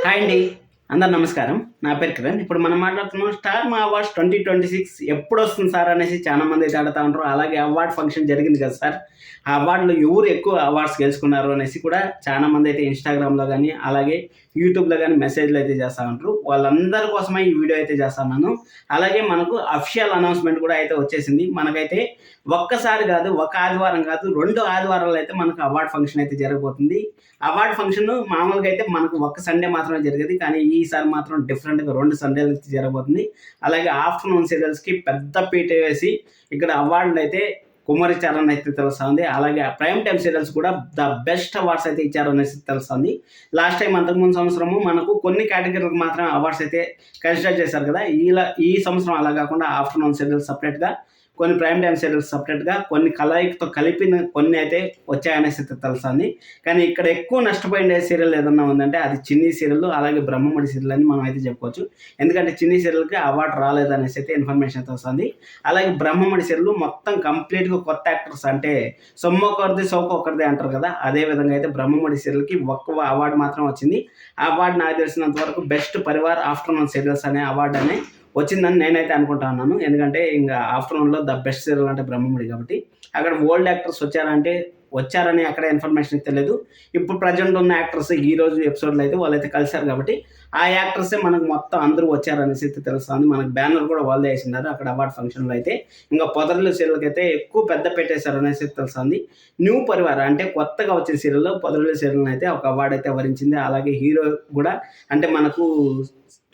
Hi అండి, అందరు నమస్కారం. నా పేరు కిరణ్. ఇప్పుడు మనం మాట్లాడుతున్నాం స్టార్ మా అవార్డ్స్ 2026 ఎప్పుడు వస్తుంది సార్ అనేసి చాలా మంది అయితే అడుగుతా ఉంటారు. అలాగే అవార్డ్ ఫంక్షన్ జరిగింది కదా సార్, ఆ అవార్డులో ఎవరు ఎక్కువ అవార్డ్స్ గెలుచుకున్నారు అనేసి కూడా చాలా మంది అయితే ఇన్స్టాగ్రామ్లో కానీ అలాగే యూట్యూబ్లో కానీ మెసేజ్లు అయితే చేస్తూ ఉంటారు. వాళ్ళందరి కోసమే ఈ వీడియో అయితే చేస్తున్నాను. అలాగే మనకు అఫిషియల్ అనౌన్స్మెంట్ కూడా అయితే వచ్చేసింది. మనకైతే ఒక్కసారి కాదు, ఒక ఆదివారం కాదు, 2 ఆదివారాలు అయితే మనకు అవార్డ్ ఫంక్షన్ అయితే జరగబోతుంది. అవార్డ్ ఫంక్షన్ మామూలుగా అయితే మనకు ఒక్క సండే మాత్రమే జరిగేది, కానీ ఈసారి మాత్రం డిఫరెంట్గా 2 సండేలు అయితే జరగబోతుంది. అలాగే ఆఫ్టర్నూన్ సీరియల్స్కి పెద్ద పీట వేసి ఇక్కడ అవార్డులు అయితే కుమారి చరణ్ అయితే తెలుస్తుంది. అలాగే ప్రైమ్ టైమ్ సీరియల్స్ కూడా ద బెస్ట్ అవార్డ్స్ అయితే ఇచ్చారు అనేసి తెలుస్తుంది. లాస్ట్ టైం అంతకుముందు సంవత్సరము మనకు కొన్ని కేటగిరీలకు మాత్రమే అవార్డ్స్ అయితే కన్సిడర్ చేశారు కదా. ఈ సంవత్సరం అలా కాకుండా ఆఫ్టర్నూన్ సీరియల్స్ సపరేట్గా, కొన్ని ప్రైమ్ టైమ్ సీరియల్స్ సపరేట్గా, కొన్ని కలయికతో కలిపిన కొన్ని అయితే వచ్చాయనేసి తెలుస్తుంది. కానీ ఇక్కడ ఎక్కువ నష్టపోయిన సీరియల్ ఏదన్నా ఉందంటే అది చిన్ని సీరియల్, అలాగే బ్రహ్మముడి సీరియల్ అని మనం అయితే చెప్పుకోవచ్చు. ఎందుకంటే చిన్ని సీరియల్కి అవార్డు రాలేదనేసి అయితే ఇన్ఫర్మేషన్ అయితే వస్తుంది. అలాగే బ్రహ్మముడి సీరియల్ మొత్తం కంప్లీట్గా కొత్త యాక్టర్స్, అంటే సొమ్ము ఒకరిది సోకు ఒకరిది అంటారు కదా, అదే విధంగా అయితే బ్రహ్మముడి సీరియల్కి ఒక్క అవార్డు మాత్రం వచ్చింది. ఆ అవార్డు నాకు తెలిసినంత వరకు బెస్ట్ పరివార్ ఆఫ్టర్నూన్ సీరియల్స్ అనే అవార్డు అనే వచ్చిందని నేనైతే అనుకుంటా ఉన్నాను. ఎందుకంటే ఇంకా ఆఫ్టర్నూన్లో ద బెస్ట్ సీరియల్ అంటే బ్రహ్మముడి కాబట్టి. అక్కడ ఓల్డ్ యాక్టర్స్ వచ్చారని అక్కడ ఇన్ఫర్మేషన్ తెలియదు. ఇప్పుడు ప్రజెంట్ ఉన్న యాక్టర్స్ ఈ రోజు ఎపిసోడ్లో అయితే వాళ్ళైతే కలిశారు కాబట్టి ఆ యాక్టర్సే మనకు మొత్తం అందరూ వచ్చారనేసి అయితే తెలుస్తుంది. మనకు బ్యానర్ కూడా వాళ్ళే వేసినారు అక్కడ అవార్డ్ ఫంక్షన్లో అయితే. ఇంకా పొదరిల్లు సీరియల్కి అయితే ఎక్కువ పెద్ద పెట్టేశారు అనేసి తెలుస్తుంది. న్యూ పరివార్ అంటే కొత్తగా వచ్చిన సీరియల్లో పొదరిల్లు సీరియల్ అయితే ఒక అవార్డు అయితే వరించింది. అలాగే హీరో కూడా, అంటే మనకు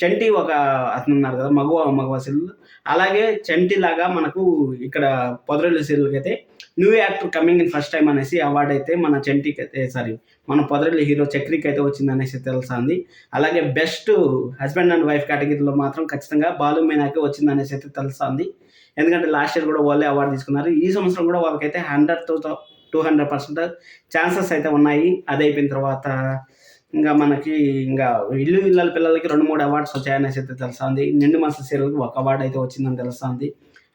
చంటి ఒక అతను ఉన్నారు కదా, మగవ సీరియల్, అలాగే చంటి లాగా మనకు ఇక్కడ పొదరిల్లు సీరియల్కి అయితే new actor coming in first time అనేసి అవార్డు అయితే మన చంటికి అయితే మన పొదరిల్లు హీరో చక్రికి అయితే వచ్చింది అనేసి తెలుస్తుంది. అలాగే బెస్ట్ హస్బెండ్ అండ్ వైఫ్ కేటగిరీలో మాత్రం ఖచ్చితంగా బాలు మీనాకి వచ్చింది అనేసి అయితే తెలుస్తుంది. ఎందుకంటే లాస్ట్ ఇయర్ కూడా వాళ్ళే అవార్డు తీసుకున్నారు. ఈ సంవత్సరం కూడా వాళ్ళకైతే 100-200% ఛాన్సెస్ అయితే ఉన్నాయి. అది అయిపోయిన తర్వాత ఇంకా మనకి ఇంకా ఇళ్ళ పిల్లలకి 2-3 అవార్డ్స్ వచ్చాయనేసి అయితే తెలుస్తుంది. నిండు మనసు సీరియల్కి ఒక అవార్డు అయితే వచ్చిందని తెలుస్తుంది.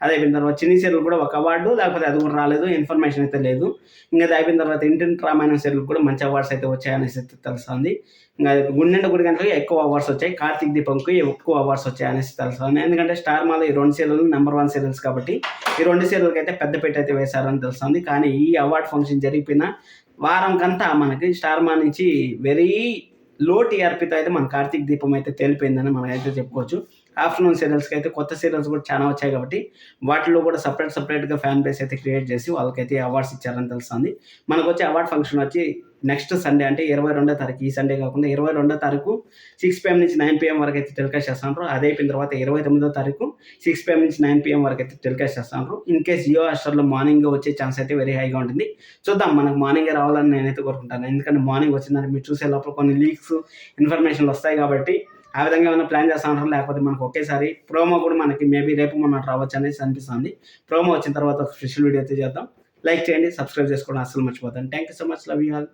అది అయిపోయిన తర్వాత చిన్ని సీరియల్ కూడా ఒక అవార్డు, లేకపోతే అది కూడా రాలేదు, ఇన్ఫర్మేషన్ అయితే లేదు. ఇంకా అది అయిపోయిన తర్వాత ఇంటింటి రామాయణం సీరియల్ కూడా మంచి అవార్డ్స్ అయితే వచ్చాయనేసి అయితే తెలుస్తుంది. ఇంకా గుండెండ గుడి గంటలకి ఎక్కువ అవార్డ్స్ వచ్చాయి, కార్తీక్ దీపంకి ఎక్కువ అవార్డ్స్ వచ్చాయనేసి తెలుస్తుంది. ఎందుకంటే స్టార్ మాలో ఈ 2 సీరియల్ నెంబర్ 1 సీరియల్స్ కాబట్టి ఈ 2 సీరియల్కి అయితే పెద్ద పెట్టి అయితే వేశారని తెలుస్తుంది. కానీ ఈ అవార్డ్ ఫంక్షన్ జరిగిపోయిన వారంకంతా మనకి స్టార్ మా నుంచి వెరీ లో టీఆర్పీతో అయితే మన కార్తీక్ దీపం అయితే తేలిపోయిందని మనం అయితే చెప్పుకోవచ్చు. ఆఫ్టర్నూన్ సీరియల్స్కి అయితే కొత్త సీరియల్స్ కూడా చాలా వచ్చాయి కాబట్టి వాటిలో కూడా సపరేట్గా ఫ్యాన్ బేస్ అయితే క్రియేట్ చేసి వాళ్ళకైతే అవార్డ్స్ ఇచ్చారని తెలుస్తుంది. మనకు వచ్చే అవార్డ్ ఫంక్షన్ వచ్చి నెక్స్ట్ సండే, అంటే 22వ తారీఖు, ఈ సండే కాకుండా 22వ తారీఖు 6 PM నుంచి 9 PM వరకు అయితే టెలికాస్ట్ చేస్తున్నారు. అదే అయిపోయిన తర్వాత 29వ తారీఖు 6 PM నుంచి 9 PM వరకు అయితే టెలికాస్ట్ చేస్తున్నారు. ఇన్ కేస్ జియో హాట్‌స్టార్‌లో మార్నింగ్ వచ్చే ఛాన్స్ అయితే వెరీ హైగా ఉంటుంది. చూద్దాం, మనకు మార్నింగే రావాలని నేనైతే కోరుకుంటాను. ఎందుకంటే మార్నింగ్ వచ్చిందని మీరు చూసే లోపల కొన్ని లీక్స్, ఇన్ఫర్మేషన్లు వస్తాయి కాబట్టి ఆ విధంగా ఏమైనా ప్లాన్ చేస్తా ఉంటారు. లేకపోతే మనకు ఒకేసారి ప్రోమో కూడా మనకి మేబీ రేపు మొన్న రావచ్చు అనేసి అనిపిస్తుంది. ప్రోమో వచ్చిన తర్వాత ఒక స్పెషల్ వీడియో అయితే చేద్దాం. లైక్ చేయండి, సబ్స్క్రైబ్ చేసుకోవడం అస్సలు మర్చిపోతాను. Thank you so much, love you all.